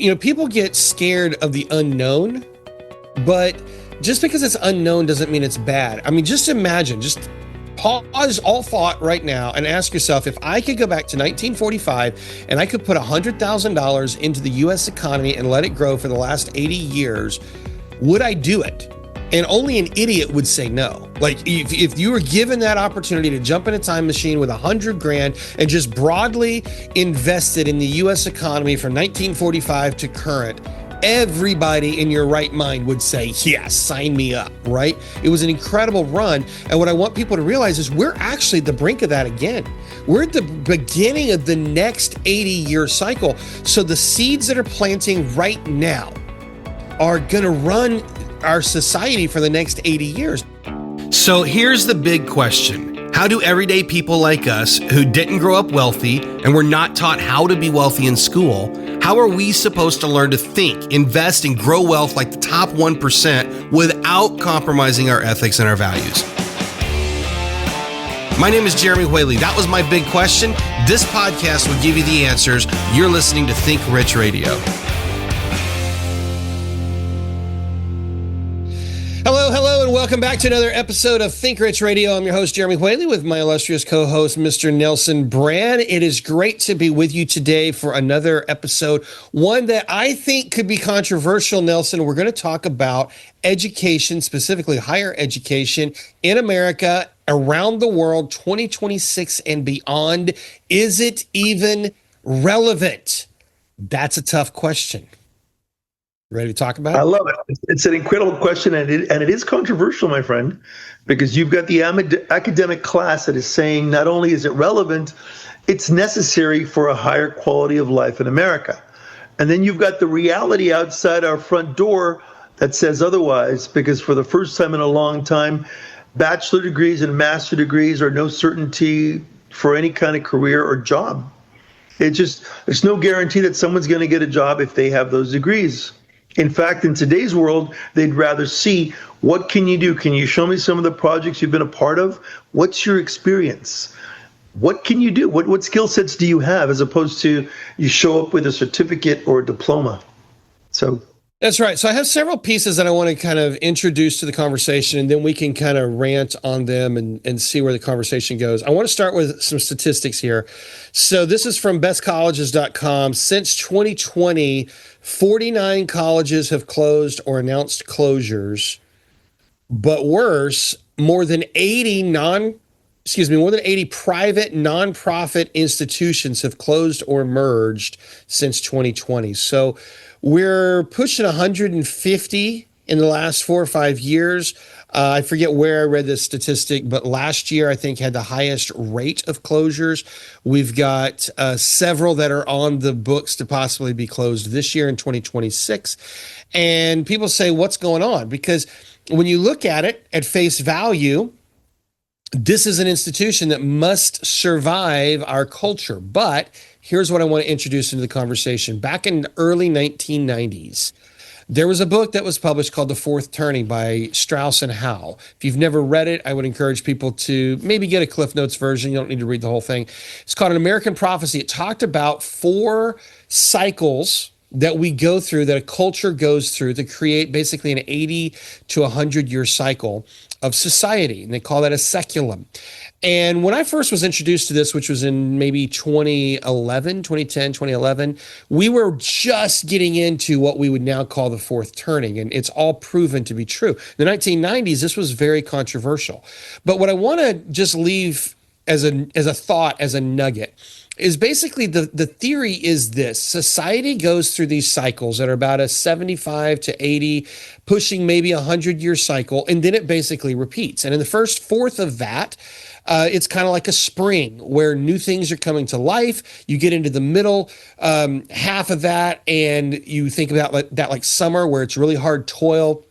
People get scared of the unknown, but just because it's unknown doesn't mean it's bad. I mean, just imagine, just pause all thought right now and ask yourself, if I could go back to 1945 and I could put $100,000 into the US economy and let it grow for the last 80 years, would I do it? And only an idiot would say no. Like if you were given that opportunity to jump in a time machine with 100 grand and just broadly invested in the US economy from 1945 to current, everybody in your right mind would say, yes, sign me up, right? It was an incredible run. And what I want people to realize is we're actually at the brink of that again. We're at the beginning of the next 80-year cycle. So the seeds that are planting right now are going to run our society for the next 80 years. So here's the big question. How do everyday people like us who didn't grow up wealthy and were not taught how to be wealthy in school, how are we supposed to learn to think, invest, and grow wealth like the top 1% without compromising our ethics and our values? My name is Jeremy Whaley. That was my big question. This podcast will give you the answers. You're listening to Think Rich Radio. Hello, and welcome back to another episode of Think Rich Radio. I'm your host, Jeremy Whaley, with my illustrious co-host, Mr. Nelson Bran. It is great to be with you today for another episode, one that I think could be controversial, Nelson. We're going to talk about education, specifically higher education in America, around the world, 2026 and beyond. Is it even relevant? That's a tough question. Ready to talk about it? I love it. It's an incredible question, and it is controversial, my friend, because you've got the academic class that is saying not only is it relevant, it's necessary for a higher quality of life in America. And then you've got the reality outside our front door that says otherwise, because for the first time in a long time, bachelor degrees and master degrees are no certainty for any kind of career or job. There's no guarantee that someone's going to get a job if they have those degrees. In fact, in today's world, they'd rather see, what can you do? Can you show me some of the projects you've been a part of? What's your experience? What can you do? What skill sets do you have, as opposed to you show up with a certificate or a diploma? So that's right. So I have several pieces that I want to kind of introduce to the conversation, and then we can kind of rant on them and see where the conversation goes. I want to start with some statistics here. So this is from bestcolleges.com. Since 2020, 49 colleges have closed or announced closures. But worse, more than 80 private nonprofit institutions have closed or merged since 2020. So we're pushing 150 in the last 4 or 5 years. I forget where I read this statistic, but last year I think had the highest rate of closures. We've got several that are on the books to possibly be closed this year in 2026. And people say, what's going on? Because when you look at it at face value, this is an institution that must survive our culture. But here's what I want to introduce into the conversation. Back in the early 1990s, there was a book that was published called The Fourth Turning by Strauss and Howe. If you've never read it, I would encourage people to maybe get a Cliff Notes version. You don't need to read the whole thing. It's called An American Prophecy. It talked about 4 cycles that we go through, that a culture goes through to create basically an 80 to 100-year cycle of society. And they call that a seculum. And when I first was introduced to this, which was in maybe 2011, we were just getting into what we would now call the fourth turning. And it's all proven to be true. In the 1990s, this was very controversial. But what I want to just leave as a thought, as a nugget, is basically the theory is this: society goes through these cycles that are about a 75 to 80, pushing maybe 100-year cycle, and then it basically repeats. And in the first fourth of that, it's kind of like a spring where new things are coming to life. You get into the middle half of that, and you think about that like summer, where it's really hard toil.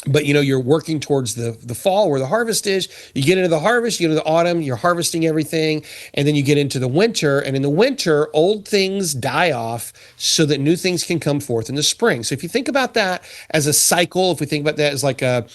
But, you're working towards the fall where the harvest is. You get into the harvest, you get into the autumn, you're harvesting everything. And then you get into the winter. And in the winter, old things die off so that new things can come forth in the spring. So if you think about that as a cycle, if we think about that as like a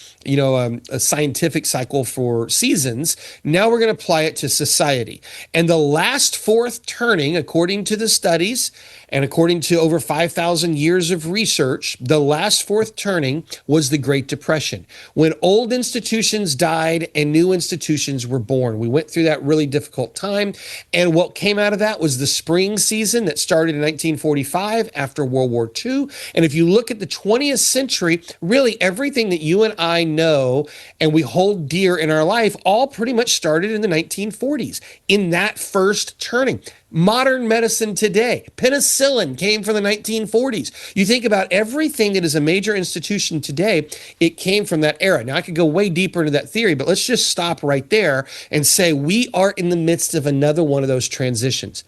scientific cycle for seasons, now we're going to apply it to society. And the last fourth turning, according to the studies, And according to over 5,000 years of research, the last fourth turning was the Great Depression, when old institutions died and new institutions were born. We went through that really difficult time. And what came out of that was the spring season that started in 1945 after World War II. And if you look at the 20th century, really everything that you and I know and we hold dear in our life all pretty much started in the 1940s, in that first turning. Modern medicine today, penicillin came from the 1940s. You think about everything that is a major institution today, it came from that era. Now, I could go way deeper into that theory, but let's just stop right there and say we are in the midst of another one of those transitions.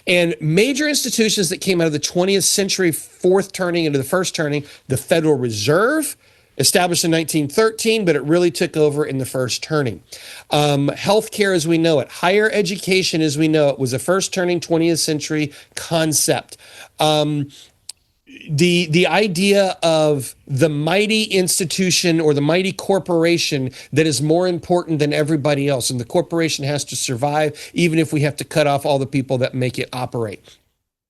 And major institutions that came out of the 20th century, fourth turning into the first turning, the Federal Reserve, established in 1913, but it really took over in the first turning. Healthcare as we know it, higher education as we know it, was a first turning 20th century concept. The idea of the mighty institution or the mighty corporation that is more important than everybody else, and the corporation has to survive even if we have to cut off all the people that make it operate.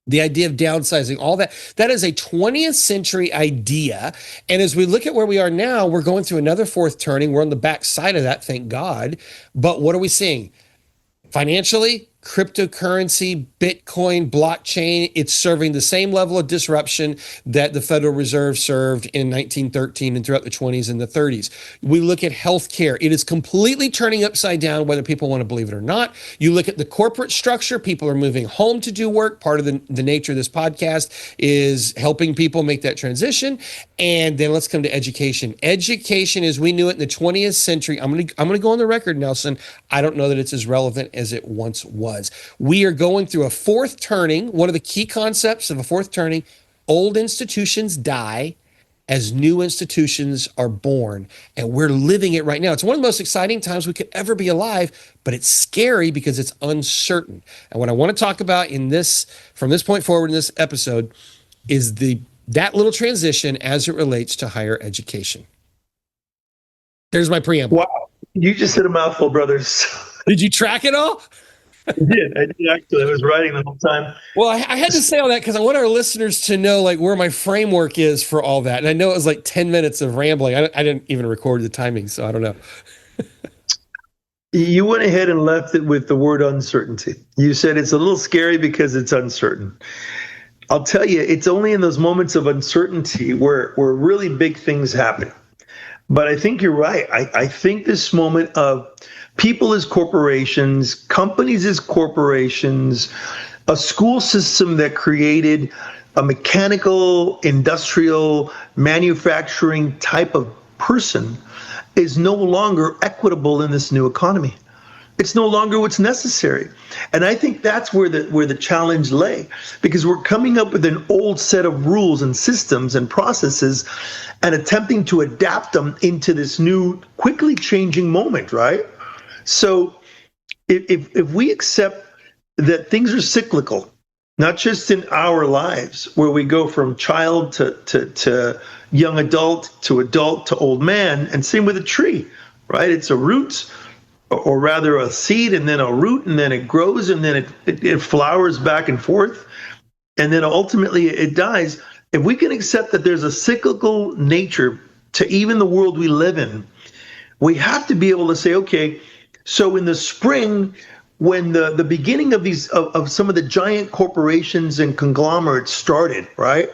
The idea of downsizing, all that is a 20th century idea. And as we look at where we are now, we're going through another fourth turning. We're on the back side of that, thank God. But what are we seeing? Financially, cryptocurrency, Bitcoin, blockchain, it's serving the same level of disruption that the Federal Reserve served in 1913 and throughout the 20s and the 30s. We look at healthcare. It is completely turning upside down, whether people want to believe it or not. You look at the corporate structure. People are moving home to do work. Part of the nature of this podcast is helping people make that transition. And then let's come to education. Education as we knew it in the 20th century, I'm going to go on the record, Nelson, I don't know that it's as relevant as it once was. We are going through a fourth turning. One of the key concepts of a fourth turning, old institutions die as new institutions are born. And we're living it right now. It's one of the most exciting times we could ever be alive, but it's scary because it's uncertain. And what I want to talk about from this point forward in this episode is that little transition as it relates to higher education. There's my preamble. Wow. You just said a mouthful, brothers. Did you track it all? I did actually. I was writing the whole time. Well, I had to say all that because I want our listeners to know like where my framework is for all that. And I know it was like 10 minutes of rambling. I didn't even record the timing, so I don't know. You went ahead and left it with the word uncertainty. You said it's a little scary because it's uncertain. I'll tell you, it's only in those moments of uncertainty where really big things happen. But I think you're right. I think this moment of people as corporations, companies as corporations, a school system that created a mechanical, industrial, manufacturing type of person is no longer equitable in this new economy. It's no longer what's necessary. And I think that's where the challenge lay, because we're coming up with an old set of rules and systems and processes and attempting to adapt them into this new, quickly changing moment, right? So if we accept that things are cyclical, not just in our lives, where we go from child to young adult to old man, and same with a tree, right? It's a root, or rather a seed, and then a root, and then it grows, and then it flowers back and forth, and then ultimately it dies. If we can accept that there's a cyclical nature to even the world we live in, we have to be able to say, okay, so in the spring, when the beginning of these of some of the giant corporations and conglomerates started, right?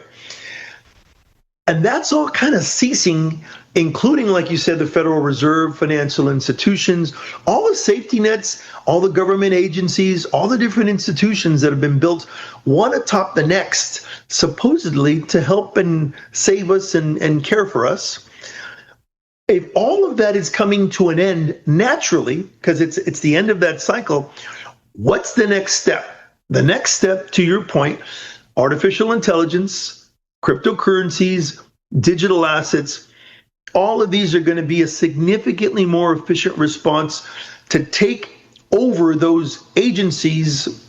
And that's all kind of ceasing, including, like you said, the Federal Reserve, financial institutions, all the safety nets, all the government agencies, all the different institutions that have been built one atop the next, supposedly to help and save us and care for us. If all of that is coming to an end naturally, because it's the end of that cycle, what's the next step? The next step, to your point, artificial intelligence, cryptocurrencies, digital assets, all of these are going to be a significantly more efficient response to take over those agencies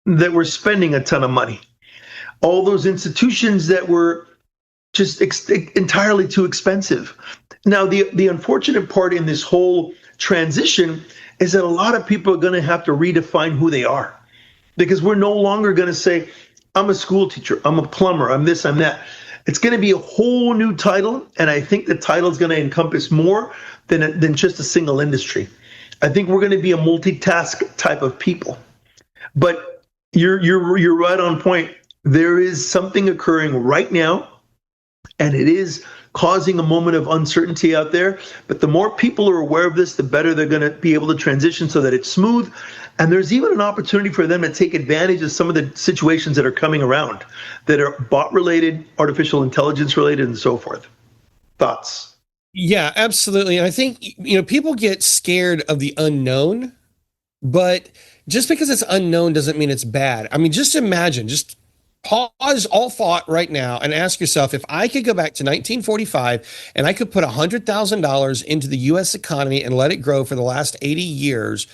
that were spending a ton of money. All those institutions that were just entirely too expensive. Now, the unfortunate part in this whole transition is that a lot of people are going to have to redefine who they are, because we're no longer going to say, I'm a school teacher, I'm a plumber, I'm this, I'm that. It's going to be a whole new title, and I think the title is going to encompass more than just a single industry. I think we're going to be a multitask type of people. But you're right on point. There is something occurring right now, and it is causing a moment of uncertainty out there. But the more people are aware of this, the better they're going to be able to transition so that it's smooth. And there's even an opportunity for them to take advantage of some of the situations that are coming around that are bot related, artificial intelligence related, and so forth. Thoughts? Yeah, absolutely. And I think, people get scared of the unknown, but just because it's unknown doesn't mean it's bad. I mean, just imagine, just pause all thought right now and ask yourself, if I could go back to 1945 and I could put $100,000 into the US economy and let it grow for the last 80 years,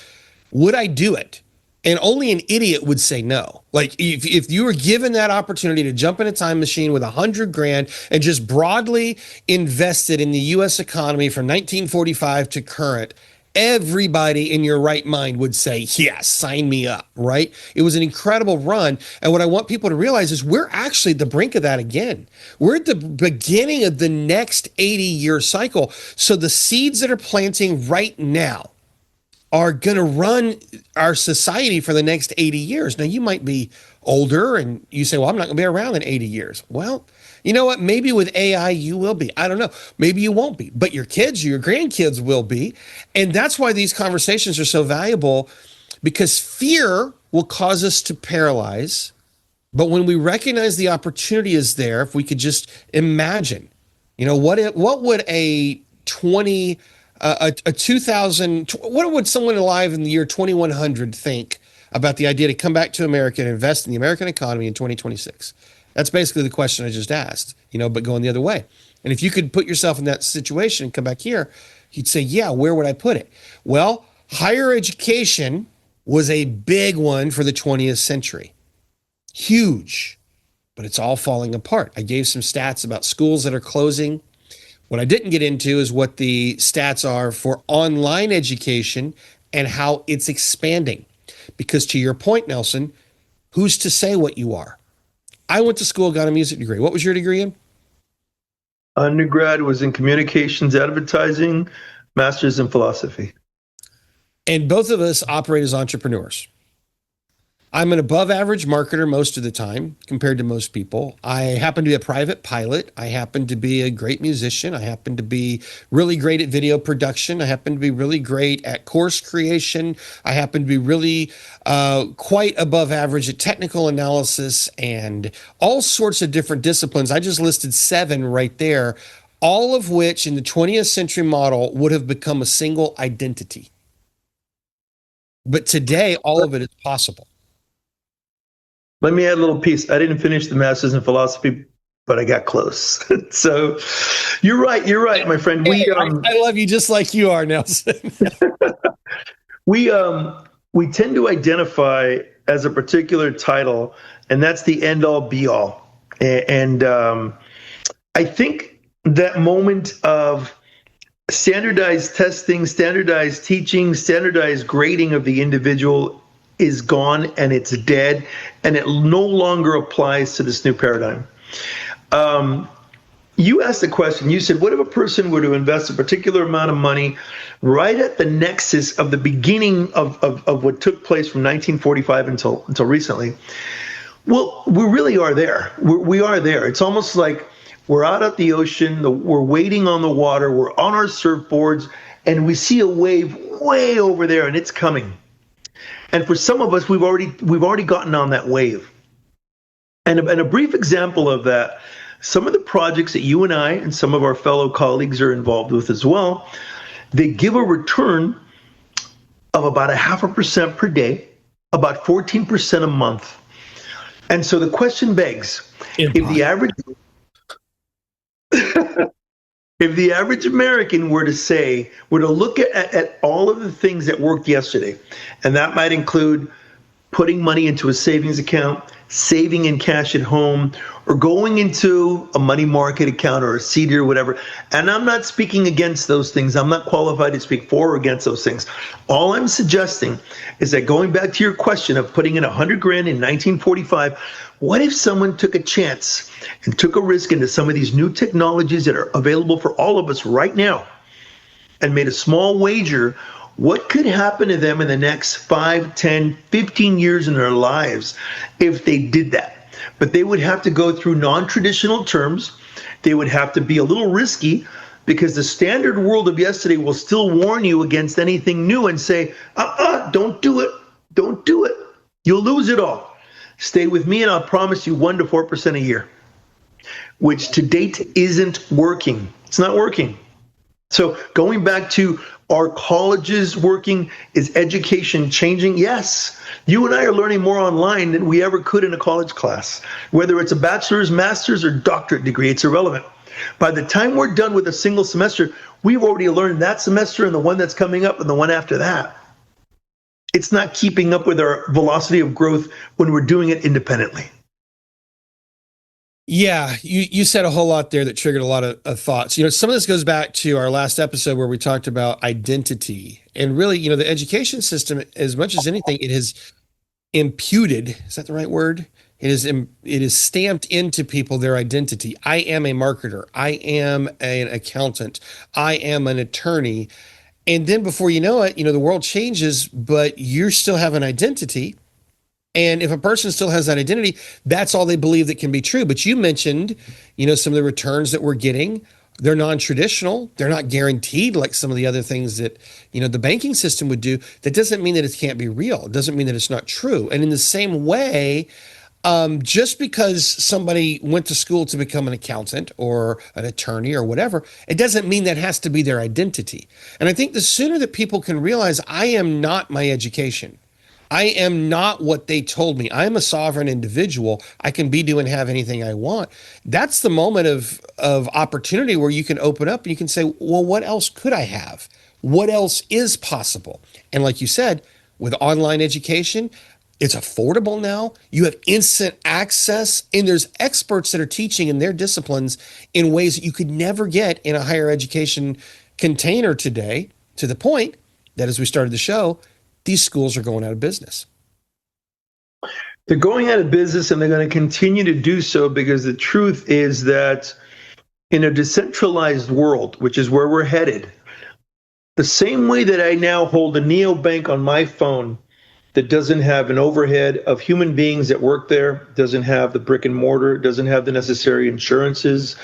would I do it? And only an idiot would say no. Like if you were given that opportunity to jump in a time machine with $100,000 and just broadly invested in the US economy from 1945 to current, everybody in your right mind would say, yes, sign me up, right? It was an incredible run. And what I want people to realize is we're actually at the brink of that again. We're at the beginning of the next 80-year cycle. So the seeds that are planting right now are going to run our society for the next 80 years. Now, you might be older and you say, well, I'm not going to be around in 80 years. Well, you know what? Maybe with AI, you will be. I don't know. Maybe you won't be, but your kids, your grandkids will be. And that's why these conversations are so valuable, because fear will cause us to paralyze. But when we recognize the opportunity is there, if we could just imagine, what would a 2000, what would someone alive in the year 2100 think about the idea to come back to America and invest in the American economy in 2026? That's basically the question I just asked, but going the other way. And if you could put yourself in that situation and come back here, you'd say, yeah, where would I put it? Well, higher education was a big one for the 20th century. Huge, but it's all falling apart. I gave some stats about schools that are closing. What I didn't get into is what the stats are for online education and how it's expanding. Because to your point, Nelson, who's to say what you are? I went to school, got a music degree. What was your degree in? Undergrad was in communications, advertising, master's in philosophy. And both of us operate as entrepreneurs. I'm an above average marketer most of the time compared to most people. I happen to be a private pilot. I happen to be a great musician. I happen to be really great at video production. I happen to be really great at course creation. I happen to be really quite above average at technical analysis and all sorts of different disciplines. I just listed 7 right there, all of which in the 20th century model would have become a single identity. But today, all of it is possible. Let me add a little piece. I didn't finish the master's in philosophy, but I got close. So you're right, my friend. I love you just like you are, Nelson. we tend to identify as a particular title, and that's the end all be all. And I think that moment of standardized testing, standardized teaching, standardized grading of the individual is gone, and it's dead, and it no longer applies to this new paradigm. You asked the question, you said, what if a person were to invest a particular amount of money right at the nexus of the beginning of what took place from 1945 until recently? Well, we really are there. We are there. It's almost like we're out at the ocean, we're waiting on the water, we're on our surfboards, and we see a wave way over there, and it's coming. And for some of us, we've already gotten on that wave. And a brief example of that, some of the projects that you and I and some of our fellow colleagues are involved with as well, they give a return of about 0.5% per day, about 14% a month. And so the question begs, if the average American were to look at all of the things that worked yesterday, and that might include putting money into a savings account, saving in cash at home, or going into a money market account or a CD or whatever. And I'm not speaking against those things. I'm not qualified to speak for or against those things. All I'm suggesting is that, going back to your question of putting in 100 grand in 1945, what if someone took a chance and took a risk into some of these new technologies that are available for all of us right now and made a small wager? What could happen to them in the next 5, 10, 15 years in their lives if they did that? But they would have to go through non-traditional terms. They would have to be a little risky, because the standard world of yesterday will still warn you against anything new and say, don't do it. Don't do it. You'll lose it all. Stay with me and I'll promise you 1 to 4% a year, which to date isn't working. It's not working. So going back to, are colleges working? Is education changing? Yes. You and I are learning more online than we ever could in a college class. Whether it's a bachelor's, master's, or doctorate degree, it's irrelevant. By the time we're done with a single semester, we've already learned that semester and the one that's coming up and the one after that. It's not keeping up with our velocity of growth when we're doing it independently. Yeah, you said a whole lot there that triggered a lot of thoughts. Some of this goes back to our last episode where we talked about identity. And really, the education system, as much as anything, it has imputed, is that the right word? It is stamped into people their identity. I am a marketer. I am an accountant. I am an attorney. And then before you know it, the world changes, but you still have an identity. And if a person still has that identity, that's all they believe that can be true. But you mentioned, some of the returns that we're getting, they're non-traditional. They're not guaranteed like some of the other things that, the banking system would do. That doesn't mean that it can't be real. It doesn't mean that it's not true. And in the same way, just because somebody went to school to become an accountant or an attorney or whatever, it doesn't mean that has to be their identity. And I think the sooner that people can realize, I am not my education. I am not what they told me. I'm a sovereign individual. I can be, do, and have anything I want. That's the moment of opportunity where you can open up and you can say, well, what else could I have? What else is possible? And like you said, with online education, it's affordable now. You have instant access, and there's experts that are teaching in their disciplines in ways that you could never get in a higher education container today, to the point that, as we started the show, these schools are going out of business. They're going out of business, and they're going to continue to do so, because the truth is that in a decentralized world, which is where we're headed, the same way that I now hold a neobank on my phone that doesn't have an overhead of human beings that work there, doesn't have the brick and mortar, doesn't have the necessary insurances,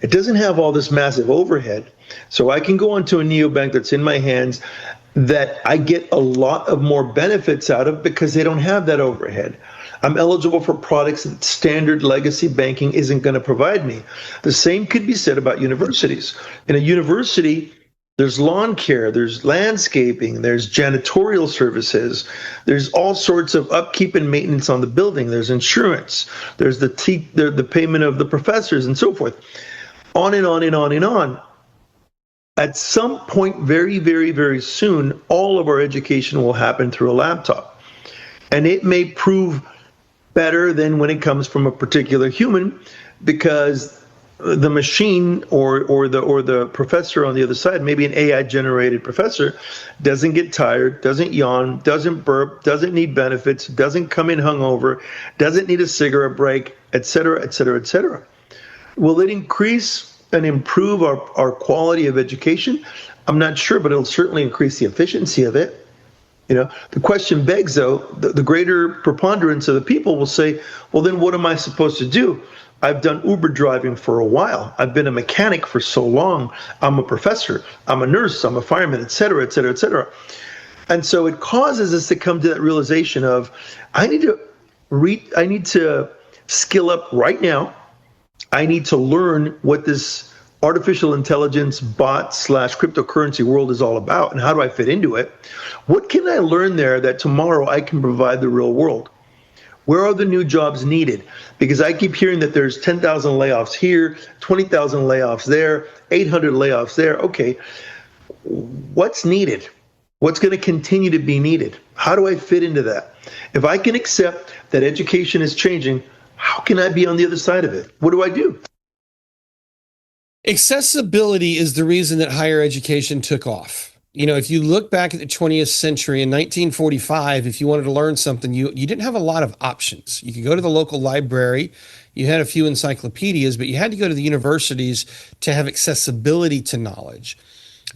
it doesn't have all this massive overhead. So I can go onto a neobank that's in my hands that I get a lot of more benefits out of, because they don't have that overhead. I'm eligible for products that standard legacy banking isn't going to provide me. The same could be said about universities. In a university, there's lawn care, there's landscaping, there's janitorial services, there's all sorts of upkeep and maintenance on the building, there's insurance, there's the payment of the professors, and so forth. On and on and on and on. At some point, very, very, very soon, all of our education will happen through a laptop. And it may prove better than when it comes from a particular human, because the machine or the professor on the other side, maybe an AI-generated professor, doesn't get tired, doesn't yawn, doesn't burp, doesn't need benefits, doesn't come in hungover, doesn't need a cigarette break, et cetera, et cetera, et cetera. Will it increase and improve our quality of education? I'm not sure, but it'll certainly increase the efficiency of it. The question begs, though, the greater preponderance of the people will say, well, then what am I supposed to do? I've done Uber driving for a while. I've been a mechanic for so long. I'm a professor. I'm a nurse. I'm a fireman, et cetera, et cetera, et cetera. And so it causes us to come to that realization of, I need to skill up right now. I need to learn what this artificial intelligence bot/cryptocurrency world is all about, and how do I fit into it? What can I learn there that tomorrow I can provide the real world? Where are the new jobs needed? Because I keep hearing that there's 10,000 layoffs here, 20,000 layoffs there, 800 layoffs there. Okay, what's needed? What's going to continue to be needed? How do I fit into that? If I can accept that education is changing, how can I be on the other side of it? What do I do? Accessibility is the reason that higher education took off. If you look back at the 20th century in 1945, if you wanted to learn something, you didn't have a lot of options. You could go to the local library, you had a few encyclopedias, but you had to go to the universities to have accessibility to knowledge.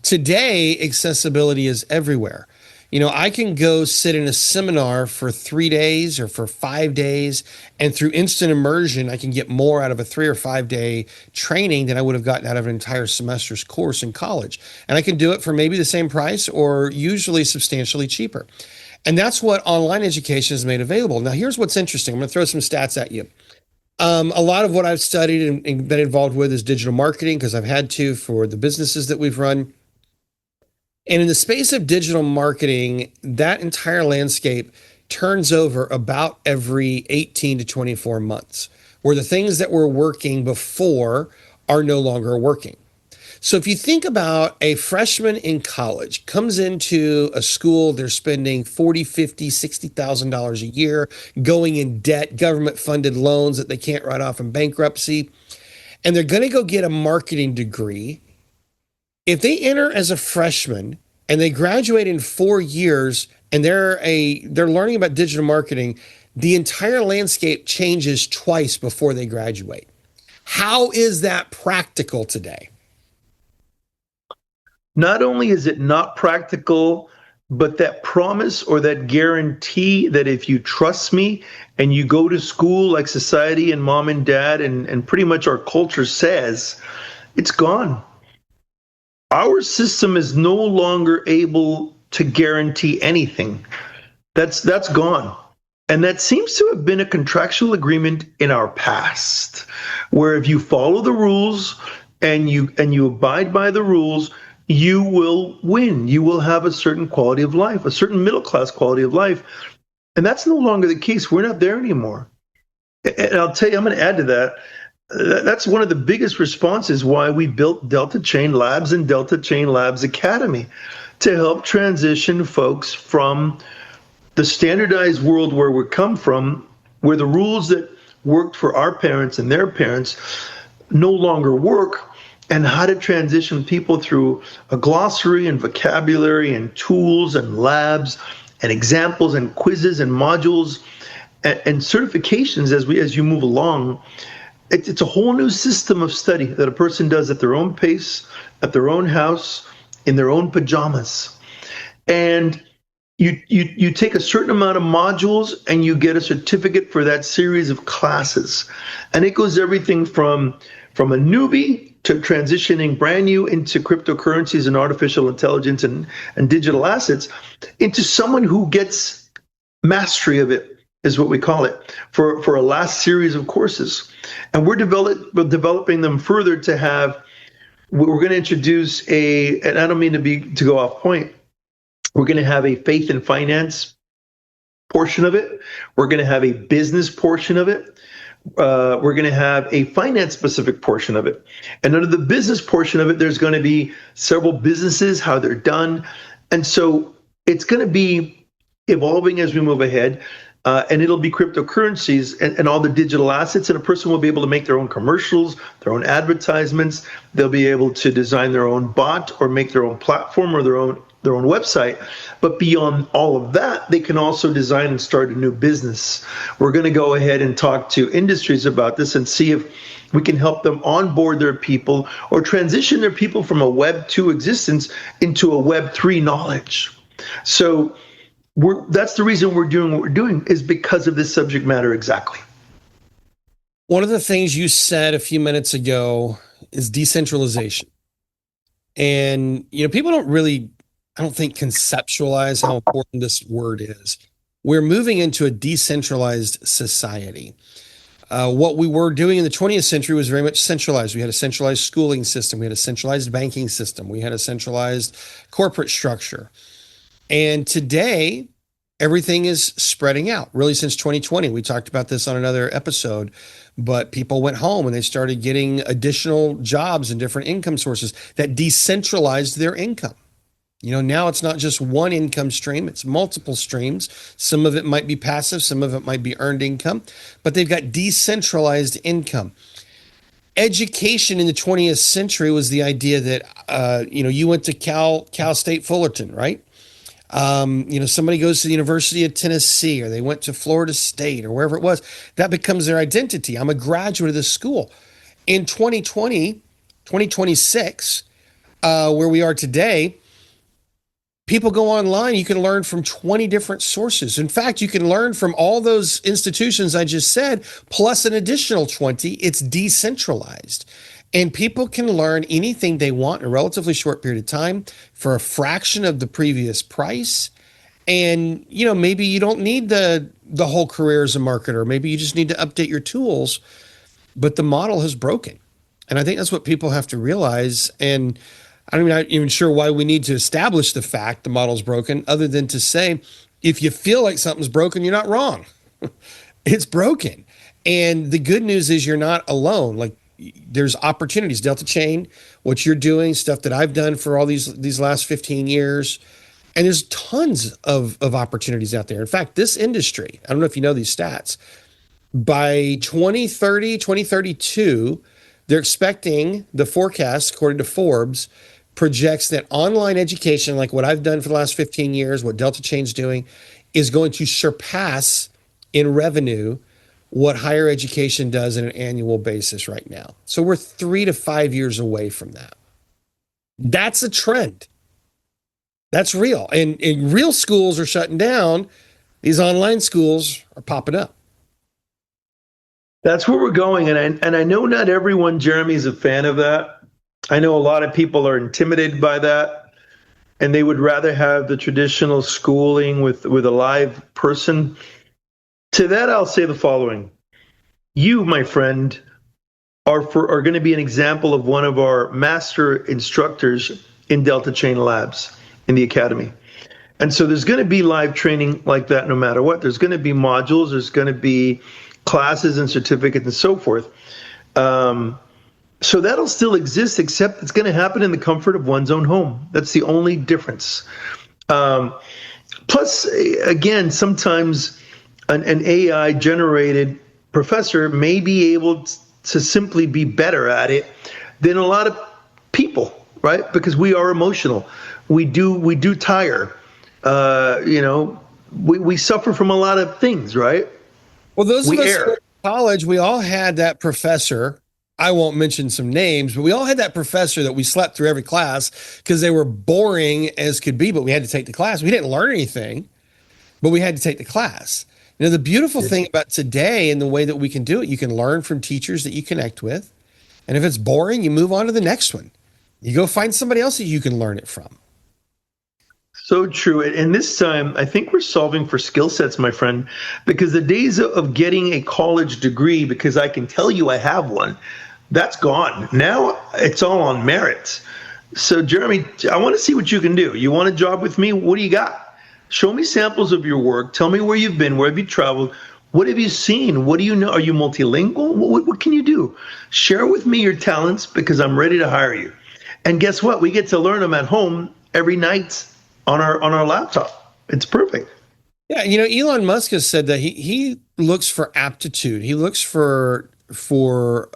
Today, accessibility is everywhere. I can go sit in a seminar for 3 days or for 5 days, and through instant immersion, I can get more out of a 3 or 5 day training than I would have gotten out of an entire semester's course in college. And I can do it for maybe the same price or usually substantially cheaper. And that's what online education has made available. Now, here's what's interesting. I'm going to throw some stats at you. A lot of what I've studied and been involved with is digital marketing because I've had to for the businesses that we've run. And in the space of digital marketing, that entire landscape turns over about every 18 to 24 months, where the things that were working before are no longer working. So if you think about a freshman in college comes into a school, they're spending 40, 50, $60,000 a year, going in debt, government funded loans that they can't write off in bankruptcy, and they're going to go get a marketing degree. If they enter as a freshman and they graduate in 4 years and they're learning about digital marketing, the entire landscape changes twice before they graduate. How is that practical today? Not only is it not practical, but that promise or that guarantee that if you trust me and you go to school like society and mom and dad and pretty much our culture says, it's gone. Our system is no longer able to guarantee anything. That's gone. And that seems to have been a contractual agreement in our past, where if you follow the rules and you abide by the rules, you will win. You will have a certain quality of life, a certain middle class quality of life. And that's no longer the case. We're not there anymore. And I'll tell you, I'm going to add to that. That's one of the biggest responses why we built Delta Chain Labs and Delta Chain Labs Academy, to help transition folks from the standardized world where we come from, where the rules that worked for our parents and their parents no longer work, and how to transition people through a glossary and vocabulary and tools and labs and examples and quizzes and modules and certifications as you move along. It's a whole new system of study that a person does at their own pace, at their own house, in their own pajamas. And you take a certain amount of modules and you get a certificate for that series of classes. And it goes everything from a newbie to transitioning brand new into cryptocurrencies and artificial intelligence and digital assets, into someone who gets mastery of it, is what we call it, for a last series of courses. And we're developing them further to have, we're going to introduce and I don't mean to go off point, we're going to have a faith and finance portion of it. We're going to have a business portion of it. We're going to have a finance specific portion of it. And under the business portion of it, there's going to be several businesses, how they're done. And so it's going to be evolving as we move ahead. And it'll be cryptocurrencies and all the digital assets. And a person will be able to make their own commercials, their own advertisements. They'll be able to design their own bot or make their own platform or their own website. But beyond all of that, they can also design and start a new business. We're going to go ahead and talk to industries about this and see if we can help them onboard their people or transition their people from a Web 2 existence into a Web 3 knowledge. So that's the reason we're doing what we're doing, is because of this subject matter exactly. One of the things you said a few minutes ago is decentralization. And, people don't really, I don't think, conceptualize how important this word is. We're moving into a decentralized society. What we were doing in the 20th century was very much centralized. We had a centralized schooling system. We had a centralized banking system. We had a centralized corporate structure. And today, everything is spreading out. Really, since 2020, we talked about this on another episode, but people went home and they started getting additional jobs and different income sources that decentralized their income. Now it's not just one income stream, it's multiple streams. Some of it might be passive, some of it might be earned income, but they've got decentralized income. Education in the 20th century was the idea that, you went to Cal State Fullerton, right? Somebody goes to the University of Tennessee or they went to Florida State or wherever it was. That becomes their identity. I'm a graduate of this school. In 2020, 2026, where we are today, people go online. You can learn from 20 different sources. In fact, you can learn from all those institutions I just said, plus an additional 20. It's decentralized. And people can learn anything they want in a relatively short period of time for a fraction of the previous price. And, maybe you don't need the whole career as a marketer. Maybe you just need to update your tools, but the model has broken. And I think that's what people have to realize. And I'm not even sure why we need to establish the fact the model's broken, other than to say, if you feel like something's broken, you're not wrong. It's broken. And the good news is you're not alone. Like, there's opportunities. Delta Chain, what you're doing, stuff that I've done for all these last 15 years. And there's tons of opportunities out there. In fact, this industry, I don't know if you know these stats, by 2030, 2032, they're expecting, the forecast, according to Forbes, projects that online education, like what I've done for the last 15 years, what Delta Chain's doing, is going to surpass in revenue what higher education does on an annual basis right now. So we're 3 to 5 years away from that. That's a trend. That's real. And real schools are shutting down. These online schools are popping up. That's where we're going. And I know not everyone, Jeremy, is a fan of that. I know a lot of people are intimidated by that, and they would rather have the traditional schooling with a live person. To that, I'll say the following. You, my friend, are going to be an example of one of our master instructors in Delta Chain Labs in the Academy. And so there's going to be live training like that no matter what. There's going to be modules. There's going to be classes and certificates and so forth. So that'll still exist, except it's going to happen in the comfort of one's own home. That's the only difference. Plus, again, sometimes an AI-generated professor may be able to simply be better at it than a lot of people, right? Because we are emotional. We do tire. We suffer from a lot of things, right? Well, those of us who were in college, we all had that professor. I won't mention some names, but we all had that professor that we slept through every class because they were boring as could be, but we had to take the class. We didn't learn anything, but we had to take the class. The beautiful thing about today and the way that we can do it, you can learn from teachers that you connect with. And if it's boring, you move on to the next one. You go find somebody else that you can learn it from. So true. And this time, I think we're solving for skill sets, my friend, because the days of getting a college degree, because I can tell you I have one, that's gone. Now it's all on merit. So, Jeremy, I want to see what you can do. You want a job with me? What do you got? Show me samples of your work. Tell me where you've been. Where have you traveled? What have you seen? What do you know? Are you multilingual? What can you do? Share with me your talents, because I'm ready to hire you. And guess what? We get to learn them at home every night on our laptop. It's perfect. Yeah, Elon Musk has said that he looks for aptitude. He looks for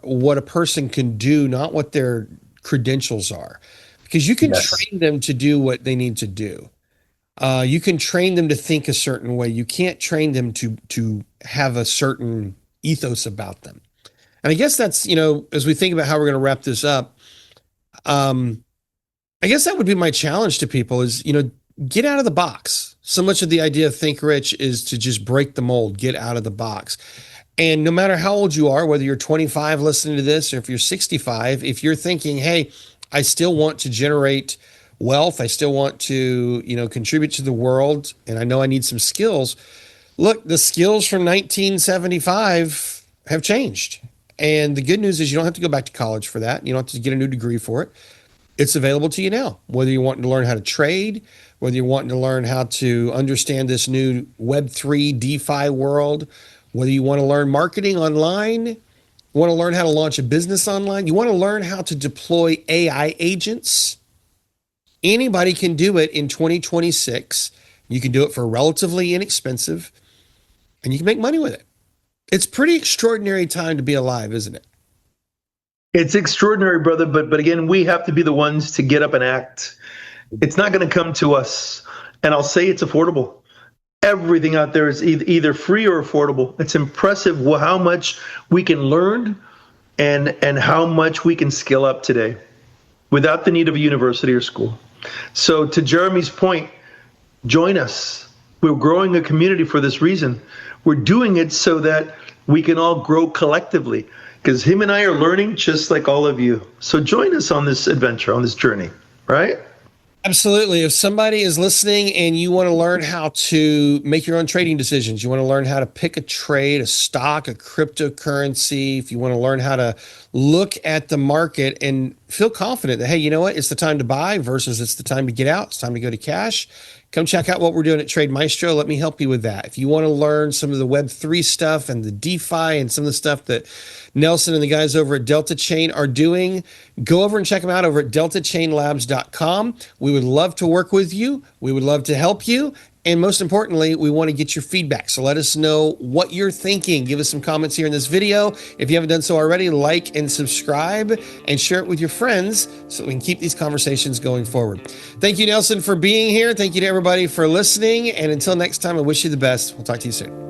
what a person can do, not what their credentials are, because you can train them to do what they need to do. You can train them to think a certain way. You can't train them to have a certain ethos about them. And I guess that's, as we think about how we're going to wrap this up, I guess that would be my challenge to people is, get out of the box. So much of the idea of Think Rich is to just break the mold, get out of the box. And no matter how old you are, whether you're 25 listening to this, or if you're 65, if you're thinking, hey, I still want to generate wealth, I still want to, contribute to the world, and I know I need some skills. Look, the skills from 1975 have changed. And the good news is you don't have to go back to college for that. You don't have to get a new degree for it. It's available to you now, whether you're wanting to learn how to trade, whether you're wanting to learn how to understand this new Web3 DeFi world, whether you want to learn marketing online, you want to learn how to launch a business online, you want to learn how to deploy AI agents. Anybody can do it in 2026. You can do it for relatively inexpensive, and you can make money with it. It's pretty extraordinary time to be alive, isn't it? It's extraordinary, brother. But again, we have to be the ones to get up and act. It's not going to come to us. And I'll say it's affordable. Everything out there is either free or affordable. It's impressive how much we can learn and how much we can skill up today without the need of a university or school. So to Jeremy's point, join us. We're growing a community for this reason. We're doing it so that we can all grow collectively, because him and I are learning just like all of you. So join us on this adventure, on this journey, right? Absolutely. If somebody is listening and you want to learn how to make your own trading decisions, you want to learn how to pick a trade, a stock, a cryptocurrency, if you want to learn how to look at the market and feel confident that, hey, you know what, it's the time to buy versus it's the time to get out, it's time to go to cash, come check out what we're doing at Trade Maestro. Let me help you with that. If you want to learn some of the Web3 stuff and the DeFi and some of the stuff that Nelson and the guys over at Delta Chain are doing, go over and check them out over at deltachainlabs.com. We would love to work with you. We would love to help you. And most importantly, we want to get your feedback. So let us know what you're thinking. Give us some comments here in this video. If you haven't done so already, like and subscribe and share it with your friends so we can keep these conversations going forward. Thank you, Nelson, for being here. Thank you to everybody for listening. And until next time, I wish you the best. We'll talk to you soon.